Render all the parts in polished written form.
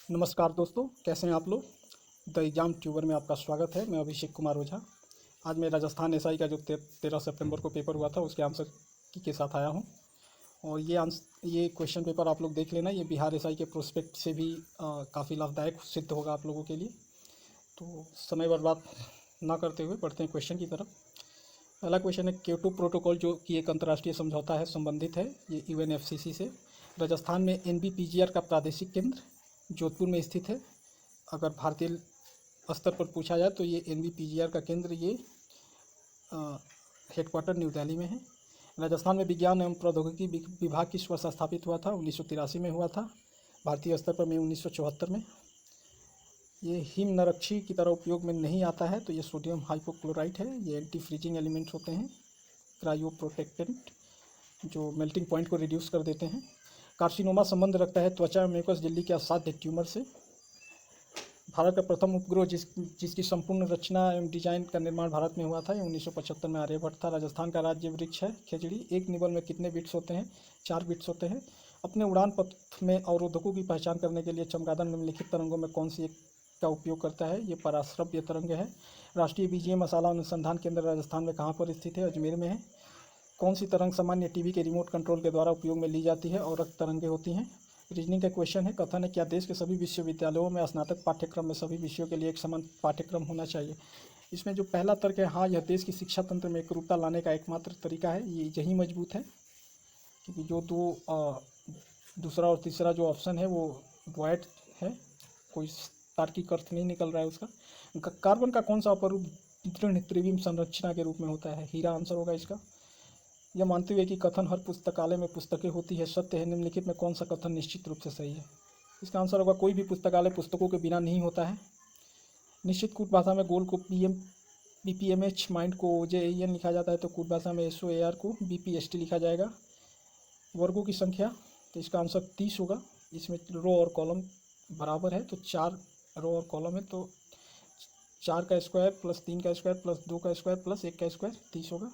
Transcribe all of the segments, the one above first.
नमस्कार दोस्तों, कैसे हैं आप लोग। द एग्जाम ट्यूबर में आपका स्वागत है। मैं अभिषेक कुमार ओझा। आज मैं राजस्थान एसआई का जो 13 सितंबर को पेपर हुआ था उसके आंसर के साथ आया हूं। और ये क्वेश्चन पेपर आप लोग देख लेना। ये बिहार एसआई के प्रोस्पेक्ट से भी काफ़ी लाभदायक सिद्ध होगा आप लोगों के लिए। तो समय बर्बाद ना करते हुए बढ़ते हैं क्वेश्चन की तरफ। पहला क्वेश्चन है, क्योटो प्रोटोकॉल जो कि एक अंतर्राष्ट्रीय समझौता है, संबंधित है ये यूएनएफसीसी से। राजस्थान में एनबीपीजीआर का प्रादेशिक केंद्र जोधपुर में स्थित है। अगर भारतीय स्तर पर पूछा जाए तो ये एनबीपीजीआर का केंद्र ये हेडक्वार्टर न्यू दिल्ली में है। राजस्थान में विज्ञान एवं प्रौद्योगिकी विभाग किस वर्ष स्थापित हुआ था? 1983 में हुआ था। भारतीय स्तर पर में 1974 में। ये हिमनरक्षी की तरह उपयोग में नहीं आता है, तो ये सोडियम हाइपोक्लोराइट है। ये एंटी फ्रीजिंग एलिमेंट्स होते हैं, क्रायो प्रोटेक्टेंट, जो मेल्टिंग पॉइंट को रिड्यूस कर देते हैं। कार्सिनोमा संबंध रखता है त्वचा म्यूकस झिल्ली के असाध्य ट्यूमर से। भारत का प्रथम उपग्रह जिसकी संपूर्ण रचना एवं डिजाइन का निर्माण भारत में हुआ था, ये 1975 में आर्यभट्ट था। राजस्थान का राज्य वृक्ष है खेजड़ी। एक निबल में कितने बिट्स होते हैं? 4 बिट्स होते हैं। अपने उड़ान पथ में अवरोधकों की पहचान करने के लिए चमगादड़ निम्नलिखित तरंगों में कौन सी एक का उपयोग करता है? ये पराश्रव्य तरंग है। राष्ट्रीय बीजीय मसाला अनुसंधान केंद्र राजस्थान में कहाँ पर स्थित है? अजमेर में है। कौन सी तरंग सामान्य टीवी के रिमोट कंट्रोल के द्वारा उपयोग में ली जाती है और रक्त तरंगे होती हैं? रीजनिंग का क्वेश्चन है, कथन है, क्या देश के सभी विश्वविद्यालयों में स्नातक पाठ्यक्रम में सभी विषयों के लिए एक समान पाठ्यक्रम होना चाहिए? इसमें जो पहला तर्क है, हाँ, यह देश की शिक्षा तंत्र में एकरूपता लाने का एकमात्र तरीका है। ये यही मजबूत है, क्योंकि जो दूसरा और तीसरा जो ऑप्शन है वो वॉइड है, कोई तार्किक अर्थ नहीं निकल रहा है उसका। कार्बन का कौन सा अपरूप दृढ़ त्रिविम संरचना के रूप में होता है? हीरा आंसर होगा इसका। यह मानते हुए कि कथन हर पुस्तकालय में पुस्तकें होती है सत्य है, निम्नलिखित में कौन सा कथन निश्चित रूप से सही है? इसका आंसर होगा, कोई भी पुस्तकालय पुस्तकों के बिना नहीं होता है। निश्चित कूट भाषा में गोल को बीपीएमएच, माइंड को ओजेएन लिखा जाता है, तो कूट भाषा में एसओएआर को बीपीएसटी लिखा जाएगा। वर्गों की संख्या, तो इसका आंसर 30 होगा। इसमें रो और कॉलम बराबर है, तो 4 रो और कॉलम है, तो 4 का स्क्वायर प्लस 3 का स्क्वायर प्लस 2 का स्क्वायर प्लस 1 का स्क्वायर 30 होगा।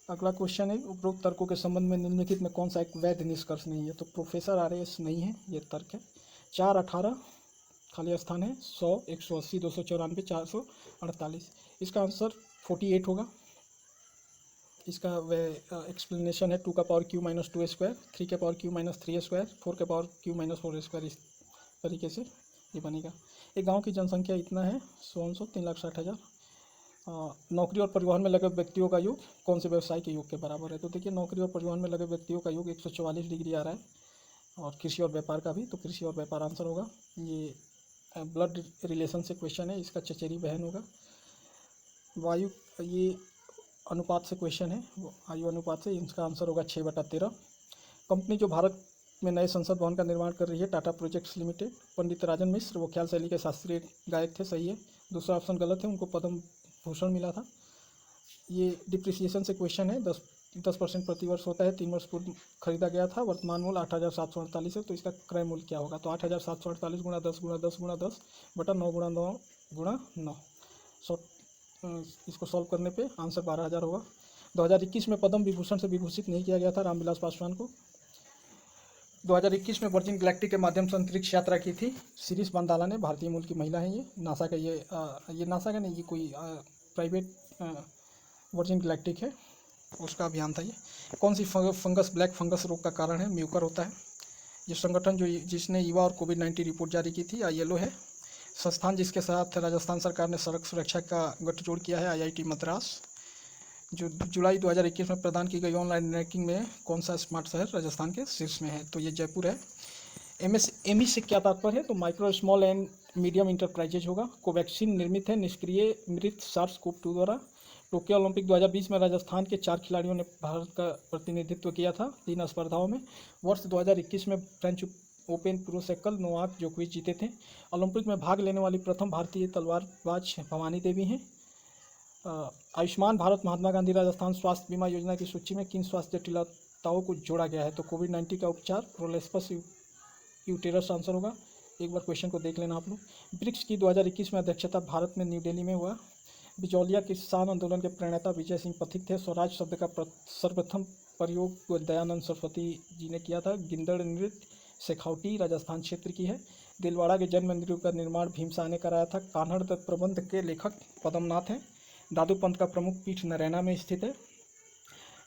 अगला क्वेश्चन है, उपरोक्त तर्कों के संबंध में निम्नलिखित में कौन सा एक वैध निष्कर्ष नहीं है? तो प्रोफेसर आरएस नहीं है, ये तर्क है। 4, 18 खाली स्थान है। 100, 180, 294, 448, इसका आंसर 48 होगा। इसका वह एक्सप्लेनेशन है, 2 का पावर क्यू माइनस 2 स्क्वायर, 3 के पावर क्यू माइनस 3 स्क्वायर, 4 के पावर क्यू माइनस 4 स्क्वायर, इस तरीके से ये बनेगा। एक गांव की जनसंख्या इतना है, 3,60,000। नौकरी और परिवहन में लगे व्यक्तियों का योग कौन से व्यवसाय के योग के बराबर है? तो देखिए, नौकरी और परिवहन में लगे व्यक्तियों का योग 144 डिग्री आ रहा है, और कृषि और व्यापार का भी, तो कृषि और व्यापार आंसर होगा। ये ब्लड रिलेशन से क्वेश्चन है, इसका चचेरी बहन होगा। वायु, ये अनुपात से क्वेश्चन है, आयु अनुपात से, इसका आंसर होगा 6/13। कंपनी जो भारत में नए संसद भवन का निर्माण कर रही है, टाटा प्रोजेक्ट्स लिमिटेड। पंडित राजन मिश्र वो ख्याल शैली के शास्त्रीय गायक थे, सही है। दूसरा ऑप्शन गलत है, उनको पद्म भूषण मिला था। ये डिप्रिसिएशन से क्वेश्चन है, 10% प्रतिवर्ष होता है। 3 वर्ष पूर्व खरीदा गया था, वर्तमान मूल्य 8,748 है, तो इसका क्रय मूल्य क्या होगा? तो 8,748 गुणा 10 गुणा 10 गुणा 10 बटा 9 गुणा 9 गुणा 9, सौ इसको सॉल्व करने पे आंसर 12,000 होगा। 2021 में पद्म विभूषण से विभूषित नहीं किया गया था रामविलास पासवान को। 2021 में वर्जिन गैलेक्टिक के माध्यम से अंतरिक्ष यात्रा की थी शिरीष बांदाला ने, भारतीय मूल की महिला है। ये नासा का, ये नासा का नहीं, ये कोई प्राइवेट वर्जिन गैलेक्टिक है, उसका अभियान था ये। कौन सी फंगस ब्लैक फंगस रोग का कारण है? म्यूकर होता है। ये संगठन जिसने युवा और कोविड-19 रिपोर्ट जारी की थी, ILO है। संस्थान जिसके साथ राजस्थान सरकार ने सड़क सुरक्षा का गठजोड़ किया है, IIT मद्रास। जो जुलाई 2021 में प्रदान की गई ऑनलाइन रैंकिंग में कौन सा स्मार्ट शहर राजस्थान के शीर्ष में है? तो ये जयपुर है। MSME से क्या तात्पर्य है? तो micro small and medium enterprises होगा। कोवैक्सीन निर्मित है निष्क्रिय मृत SARS-CoV-2 द्वारा। टोक्यो ओलंपिक 2020 में राजस्थान के 4 खिलाड़ियों ने भारत का प्रतिनिधित्व किया था 3 स्पर्धाओं में। वर्ष 2021 में French open pro cycle Novak जोकोविच जीते थे। ओलंपिक में भाग लेने वाली प्रथम भारतीय तलवारबाज भवानी देवी हैं। आयुष्मान भारत महात्मा गांधी राजस्थान स्वास्थ्य बीमा योजना की सूची में किन स्वास्थ्य जटिलताओं को जोड़ा गया है? तो कोविड-19 का उपचार, प्रोलेप्सिस यूटेरस आंसर होगा। एक बार क्वेश्चन को देख लेना आप लोग। ब्रिक्स की 2021 में अध्यक्षता भारत में न्यू दिल्ली में हुआ। बिचौलिया किसान आंदोलन के प्रणेता विजय सिंह पथिक थे। स्वराज शब्द का सर्वप्रथम प्रयोग दयानंद सरस्वती जी ने किया था। गिंदड़ नृत्य शेखावटी राजस्थान क्षेत्र की है। दिलवाड़ा के जन्म मंदिर का निर्माण भीमसा ने कराया था। कान्हड़ दत्त प्रबंध के लेखक पद्मनाथ हैं। दादू पंथ का प्रमुख पीठ नरैना में स्थित है।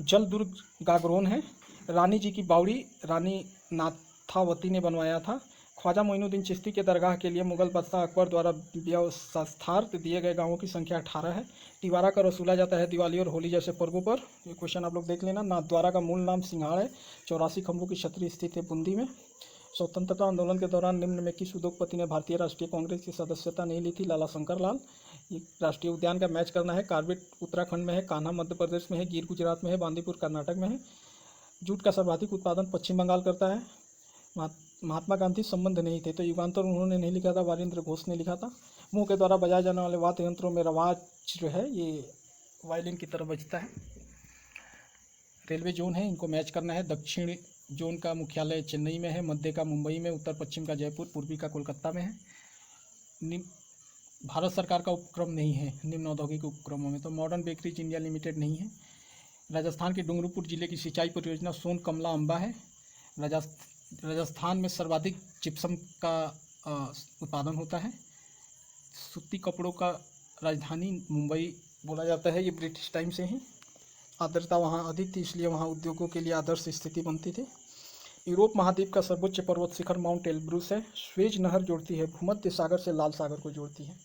जलदुर्ग गागरोन है। रानी जी की बावड़ी रानी नाथावती ने बनवाया था। ख्वाजा मोइनुद्दीन चिश्ती के दरगाह के लिए मुगल बादशाह अकबर द्वारा व्यवस्थार्थ दिए गए गांवों की संख्या 18 है। टिवारा का वसूला जाता है दिवाली और होली जैसे पर्वों पर। ये क्वेश्चन आप लोग देख लेना। नाथद्वारा का मूल नाम सिंघाड़ है। 84 खंभों की छतरी स्थित है बूंदी में। स्वतंत्रता आंदोलन के दौरान निम्न में किस उद्योगपति ने भारतीय राष्ट्रीय कांग्रेस की सदस्यता नहीं ली थी? लाला शंकर लाल। ये राष्ट्रीय उद्यान का मैच करना है। कार्बेट उत्तराखंड में है, कान्हा मध्य प्रदेश में है, गिर गुजरात में है, बांदीपुर कर्नाटक में है। जूट का सर्वाधिक उत्पादन पश्चिम बंगाल करता है। महात्मा गांधी संबंध नहीं थे तो युगांतर उन्होंने नहीं लिखा था, वारिंद्र घोष ने लिखा था। मुंह के द्वारा बजाए जाने वाले वाद्य यंत्रों में रवाज जो है ये वायलिन की तरह बजता है। रेलवे जोन है, इनको मैच करना है। दक्षिण जोन का मुख्यालय चेन्नई में है, मध्य का मुंबई में, उत्तर पश्चिम का जयपुर, पूर्वी का कोलकाता में है। भारत सरकार का उपक्रम नहीं है निम्न औद्योगिक उपक्रमों में, तो मॉडर्न बेकरीज इंडिया लिमिटेड नहीं है। राजस्थान के डूंगरपुर जिले की सिंचाई परियोजना सोन कमला अम्बा है। राजस्थान में सर्वाधिक जिप्सम का उत्पादन होता है। सूती कपड़ों का राजधानी मुंबई बोला जाता है, ये ब्रिटिश टाइम से ही। आर्द्रता वहाँ अधिक थी इसलिए वहाँ उद्योगों के लिए आदर्श स्थिति बनती थी। यूरोप महाद्वीप का सर्वोच्च पर्वत शिखर माउंट एल्ब्रूस है। स्वेज नहर जोड़ती है भूमध्य सागर से लाल सागर को जोड़ती है।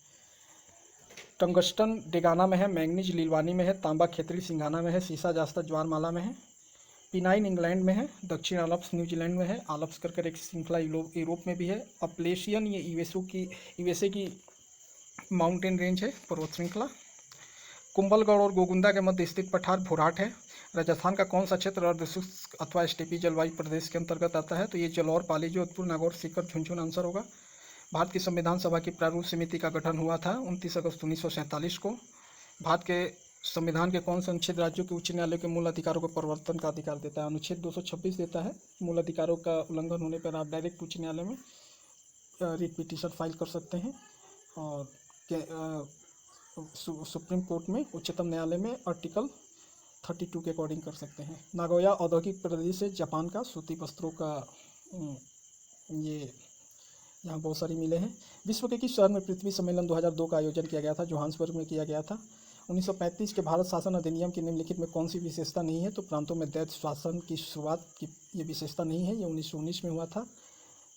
टंगस्टन डेगाना में है, मैंगनीज लीलवानी में है, तांबा खेतड़ी सिंघाना में है, सीसा जास्ता ज्वारमाला में है। पिनाइन इंग्लैंड में है। दक्षिण आल्प्स न्यूजीलैंड में है। आल्प्स कर एक श्रृंखला यूरोप में भी है। अपलेशियन ये यूएसए की माउंटेन रेंज है, पर्वत श्रृंखला। कुंभलगढ़ और गोगुंदा के मध्य स्थित पठार भोराट है। राजस्थान का कौन सा क्षेत्र अर्धशुष्क अथवा स्टेपी जलवायु प्रदेश के अंतर्गत आता है? तो ये जलौर, पाली, जोधपुर, नागौर, सीकर, झुंझुनू आंसर होगा। भारत की संविधान सभा की प्रारूप समिति का गठन हुआ था 29 अगस्त 1947 को। भारत के संविधान के कौन से अनुच्छेद राज्यों के उच्च न्यायालय के मूल अधिकारों को परिवर्तन का अधिकार देता है? अनुच्छेद 226 देता है। मूल अधिकारों का उल्लंघन होने पर आप डायरेक्ट उच्च न्यायालय में रिट पिटीशन फाइल कर सकते हैं और सुप्रीम कोर्ट में, उच्चतम न्यायालय में आर्टिकल 32 के अकॉर्डिंग कर सकते हैं। नागोया औद्योगिक प्रदेश है जापान का। सूती वस्त्रों का ये यहाँ बहुत सारी मिले हैं। विश्व के किस शहर में पृथ्वी सम्मेलन 2002 का आयोजन किया गया था? जोहान्सबर्ग में किया गया था। 1935 के भारत शासन अधिनियम की निम्नलिखित में कौन सी विशेषता नहीं है? तो प्रांतों में द्वैत शासन की शुरुआत की ये विशेषता नहीं है, ये 1919 में हुआ था।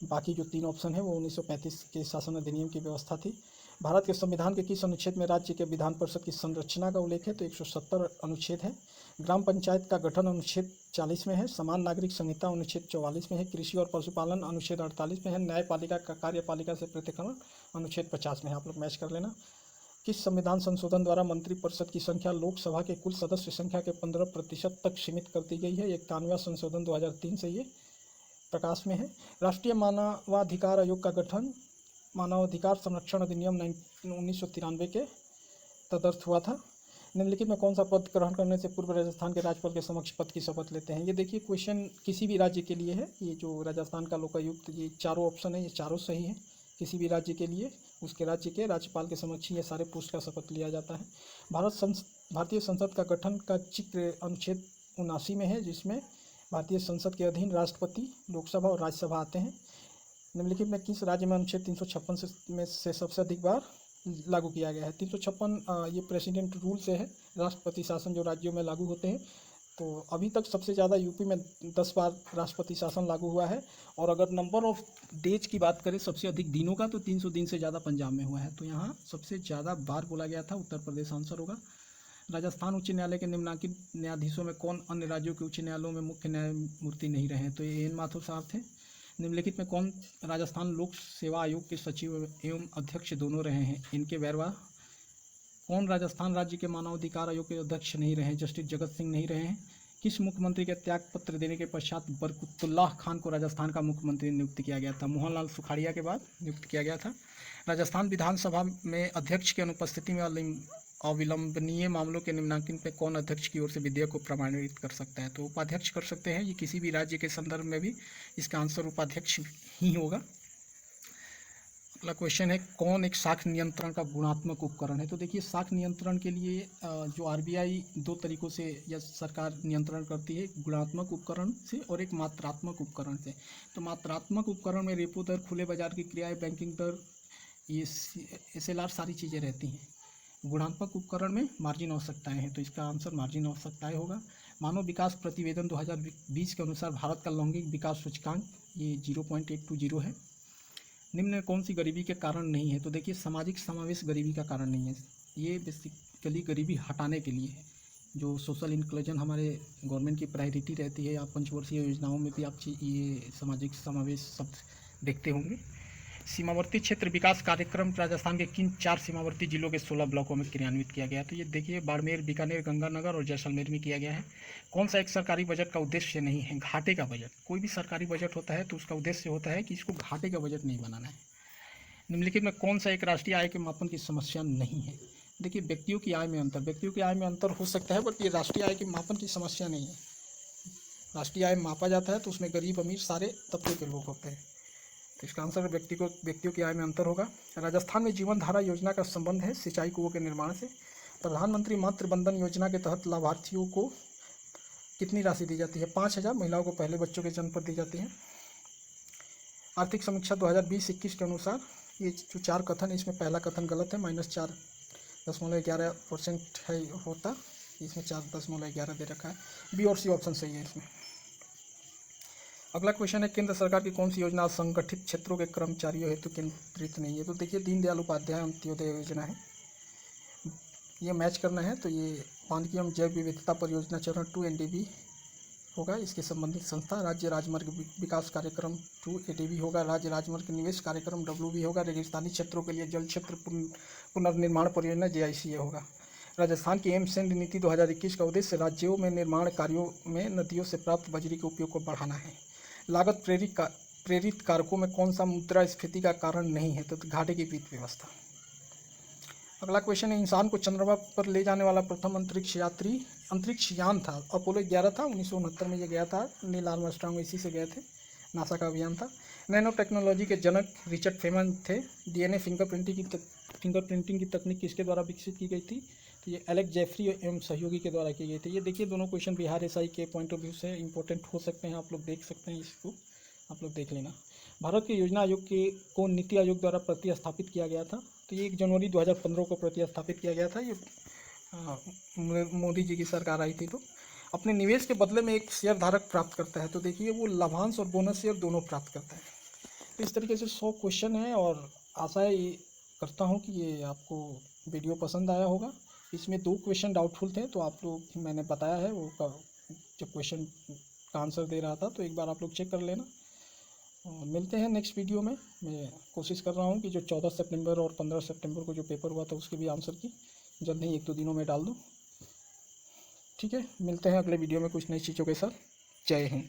बाकी जो 3 ऑप्शन है वो 1935 के शासन अधिनियम की व्यवस्था थी। भारत के संविधान के किस अनुच्छेद में राज्य के विधान परिषद की संरचना का उल्लेख है? तो 170 अनुच्छेद है। ग्राम पंचायत का गठन अनुच्छेद 40 में है। समान नागरिक संहिता अनुच्छेद 44 में है। कृषि और पशुपालन अनुच्छेद 48 में है। न्यायपालिका का कार्यपालिका से पृथक्करण अनुच्छेद 50 में है। आप लोग मैच कर लेना। किस संविधान संशोधन द्वारा मंत्रिपरिषद की संख्या लोकसभा के कुल सदस्य संख्या के 15% तक सीमित कर दी गई है? 91वां संशोधन 2003 से ये प्रकाश में है। राष्ट्रीय मानवाधिकार आयोग का गठन मानवाधिकार संरक्षण अधिनियम 1993 के तदर्थ हुआ था। निम्नलिखित में कौन सा पद ग्रहण करने से पूर्व राजस्थान के राज्यपाल के समक्ष पद की शपथ लेते हैं? ये देखिए क्वेश्चन किसी भी राज्य के लिए है। ये जो राजस्थान का लोकायुक्त, ये चारों ऑप्शन है, ये चारों सही है। किसी भी राज्य के लिए उसके राज्य के राज्यपाल के समक्ष ये सारे पोस्ट का शपथ लिया जाता है। भारतीय संसद का गठन का जिक्र अनुच्छेद 79 में है, जिसमें भारतीय संसद के अधीन राष्ट्रपति, लोकसभा और राज्यसभा आते हैं। निम्नलिखित में किस राज्य में अनुच्छेद 356 से सबसे अधिक बार लागू किया गया है? 356 ये प्रेसिडेंट रूल से है, राष्ट्रपति शासन जो राज्यों में लागू होते हैं। तो अभी तक सबसे ज़्यादा यूपी में 10 बार राष्ट्रपति शासन लागू हुआ है। और अगर नंबर ऑफ डेज की बात करें सबसे अधिक दिनों का, तो 300 दिन से ज़्यादा पंजाब में हुआ है। तो यहाँ सबसे ज़्यादा बार बोला गया था, उत्तर प्रदेश आंसर होगा। राजस्थान उच्च न्यायालय के निम्नलिखित न्यायाधीशों में कौन अन्य राज्यों के उच्च न्यायालयों में मुख्य न्यायमूर्ति नहीं रहे? तो ये एन माथुर साहब थे। निम्नलिखित में कौन राजस्थान लोक सेवा आयोग के सचिव एवं अध्यक्ष दोनों रहे हैं? इनके बैरवा। कौन राजस्थान राज्य के मानवाधिकार आयोग के अध्यक्ष नहीं रहे? जस्टिस जगत सिंह नहीं रहे हैं। किस मुख्यमंत्री के त्याग पत्र देने के पश्चात बरकतुल्लाह खान को राजस्थान का मुख्यमंत्री नियुक्त किया गया था? मोहनलाल सुखाड़िया के बाद नियुक्त किया गया था। राजस्थान विधानसभा में अध्यक्ष की अनुपस्थिति में अविलंबनीय मामलों के निम्नांकन पे कौन अध्यक्ष की ओर से विधेयक को प्रमाणित कर सकता है? तो उपाध्यक्ष कर सकते हैं। ये किसी भी राज्य के संदर्भ में भी इसका आंसर उपाध्यक्ष ही होगा। अगला क्वेश्चन है, कौन एक साख नियंत्रण का गुणात्मक उपकरण है? तो देखिए, साख नियंत्रण के लिए जो आरबीआई दो तरीक़ों से या सरकार नियंत्रण करती है, गुणात्मक उपकरण से और एक मात्रात्मक उपकरण से। तो मात्रात्मक उपकरण में रेपो दर, खुले बाजार की क्रियाएं, बैंकिंग दर, ये SLR सारी चीज़ें रहती हैं। गुणात्मक उपकरण में मार्जिन आवश्यकताएँ हैं, तो इसका आंसर मार्जिन आवश्यकताएँ होगा। मानव विकास प्रतिवेदन 2020 के अनुसार भारत का लैंगिक विकास सूचकांक ये 0.820 है। निम्न में कौन सी गरीबी के कारण नहीं है? तो देखिए, सामाजिक समावेश गरीबी का कारण नहीं है। ये बेसिकली गरीबी हटाने के लिए है। जो सोशल इंक्लूजन हमारे गवर्नमेंट की प्रायोरिटी रहती है, या पंचवर्षीय योजनाओं में भी आप ये सामाजिक समावेश शब्द देखते होंगे। सीमावर्ती क्षेत्र विकास कार्यक्रम राजस्थान के किन 4 सीमावर्ती जिलों के 16 ब्लॉकों में क्रियान्वित किया गया है? तो ये देखिए, बाड़मेर, बीकानेर, गंगानगर और जैसलमेर में किया गया है। कौन सा एक सरकारी बजट का उद्देश्य नहीं है? घाटे का बजट। कोई भी सरकारी बजट होता है तो उसका उद्देश्य होता है कि इसको घाटे का बजट नहीं बनाना है। निम्नलिखित में कौन सा एक राष्ट्रीय आय के मापन की समस्या नहीं है? देखिए, व्यक्तियों की आय में अंतर हो सकता है, बट ये राष्ट्रीय आय के मापन की समस्या नहीं है। राष्ट्रीय आय मापा जाता है तो उसमें गरीब अमीर सारे तबके के लोग होते हैं, तो इसका आंसर व्यक्तियों की आय में अंतर होगा। राजस्थान में जीवन धारा योजना का संबंध है सिंचाई कुओं के निर्माण से। प्रधानमंत्री मातृ बंधन योजना के तहत लाभार्थियों को कितनी राशि दी जाती है? 5,000 महिलाओं को पहले बच्चों के जन्म पर दी जाती है। आर्थिक समीक्षा 2020-21 के अनुसार ये जो 4 कथन है, इसमें पहला कथन गलत है, -4.11% है होता, इसमें 4.11 दे रखा है। बी और सी ऑप्शन सही है इसमें। अगला क्वेश्चन है, केंद्र सरकार की कौन सी योजना असंगठित क्षेत्रों के कर्मचारियों हेतु केंद्रित नहीं है? तो देखिए, दीनदयाल उपाध्याय अंत्योदय योजना है, ये मैच करना है। तो ये पानकी जैव विविधता परियोजना चरण 2 NDB होगा। इसके संबंधित संस्था राज्य राजमार्ग विकास कार्यक्रम 2 ADB होगा। राज्य राजमार्ग निवेश कार्यक्रम WB होगा। रेगिस्तानी क्षेत्रों के लिए जल क्षेत्र पुनर्निर्माण परियोजना JICA होगा। राजस्थान की एमसेंड नीति 2021 का उद्देश्य राज्यों में निर्माण कार्यों में नदियों से प्राप्त बजरी के उपयोग को बढ़ाना है। लागत प्रेरित कारकों में कौन सा मुद्रास्फीति का कारण नहीं है? तो घाटे की वित्त व्यवस्था। अगला क्वेश्चन है, इंसान को चंद्रमा पर ले जाने वाला प्रथम अंतरिक्ष यान था? अपोलो 11 था, 1969 में ये गया था। नील आर्मस्ट्रांग इसी से गए थे, नासा का अभियान था। नैनो टेक्नोलॉजी के जनक रिचर्ड फेमन थे। DNA फिंगरप्रिंटिंग की तकनीक किसके द्वारा विकसित की गई थी? तो ये एलेक्स जेफरी एवं सहयोगी के द्वारा की गई थी। ये देखिए, दोनों क्वेश्चन बिहार SI के पॉइंट ऑफ व्यू से इंपॉर्टेंट हो सकते हैं, आप लोग देख सकते हैं, इसको आप लोग देख लेना। भारत के योजना आयोग को नीति आयोग द्वारा प्रतिस्थापित किया गया था। तो ये 1 जनवरी 2015 को प्रतिस्थापित किया गया था। ये मोदी जी की सरकार आई थी। तो अपने निवेश के बदले में एक शेयर धारक प्राप्त करता है, तो देखिए, वो लाभांश और बोनस शेयर दोनों प्राप्त करता है। तो इस तरीके से 100 क्वेश्चन है, और आशा करता हूँ कि ये आपको वीडियो पसंद आया होगा। इसमें 2 क्वेश्चन डाउटफुल थे, तो आप लोग मैंने बताया है वो जब क्वेश्चन का आंसर दे रहा था, तो एक बार आप लोग चेक कर लेना। मिलते हैं नेक्स्ट वीडियो में। मैं कोशिश कर रहा हूँ कि जो 14 सितंबर और 15 सितंबर को जो पेपर हुआ था उसके भी आंसर की जल्द ही 1-2 दिनों में डाल दूँ। ठीक है, मिलते हैं अगले वीडियो में कुछ नई चीज़ों के साथ। जय हिंद।